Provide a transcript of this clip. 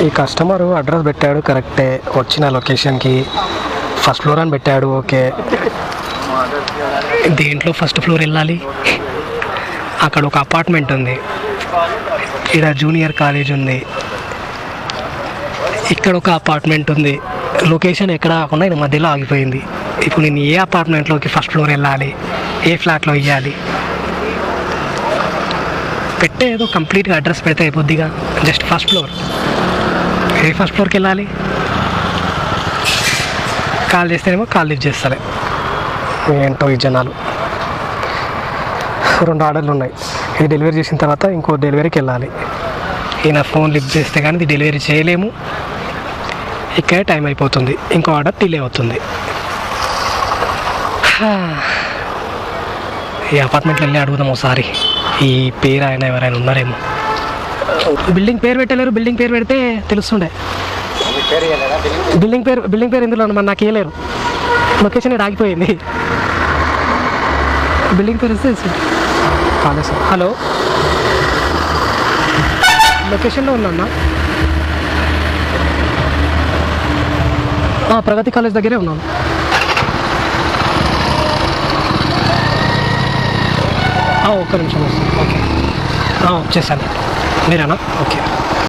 ఈ customer address పెట్టాడు కరెక్టే, వచ్చిన లొకేషన్కి ఫస్ట్ ఫ్లోర్ అని పెట్టాడు. ఓకే, దేంట్లో ఫస్ట్ ఫ్లోర్ వెళ్ళాలి? అక్కడ ఒక అపార్ట్మెంట్ ఉంది, ఇక్కడ జూనియర్ కాలేజ్ ఉంది, ఇక్కడ ఒక అపార్ట్మెంట్ ఉంది. లొకేషన్ ఎక్కడ కాకుండా ఇది మధ్యలో ఆగిపోయింది. ఇప్పుడు నేను ఏ అపార్ట్మెంట్లోకి ఫస్ట్ ఫ్లోర్ వెళ్ళాలి, ఏ ఫ్లాట్లో ఇవ్వాలి? పెట్టే ఏదో కంప్లీట్గా అడ్రస్ పెడితే అయిపోద్దిగా. జస్ట్ ఫస్ట్ ఫ్లోర్, ఏ ఫస్ట్ ఫ్లోర్కి వెళ్ళాలి? కాల్ చేస్తేనేమో కాల్ లిఫ్ట్ చేస్తలే. ఏంటో ఈ జనాలు. 2 ఆర్డర్లు ఉన్నాయి, ఇది డెలివరీ చేసిన తర్వాత ఇంకో డెలివరీకి వెళ్ళాలి. ఈయన ఫోన్ లిఫ్ట్ చేస్తే కానీ ఇది డెలివరీ చేయలేము, ఇక్కడే టైం అయిపోతుంది, ఇంకో ఆర్డర్ డిలే అవుతుంది. ఈ అపార్ట్మెంట్లో వెళ్ళి అడుగుదాం ఒకసారి, ఈ పేరు ఆయన ఎవరైనా ఉన్నారేమో. బిల్డింగ్ పేరు పెట్టలేరు, బిల్డింగ్ పేరు పెడితే తెలుస్తుండే. బిల్డింగ్ పేరు ఇందులో మరి నాకు ఇవ్వలేరు, లొకేషన్ ఇక్కడ ఆగిపోయింది. బిల్డింగ్ పేరు వస్తే కాలేదు సార్. హలో, లొకేషన్లో ఉన్నా, ప్రగతి కాలేజ్ దగ్గరే ఉన్నాను. ఒక్క నిమిషం వస్తుంది. ఓకే, వచ్చేసాను. మీరేనా? ఓకే.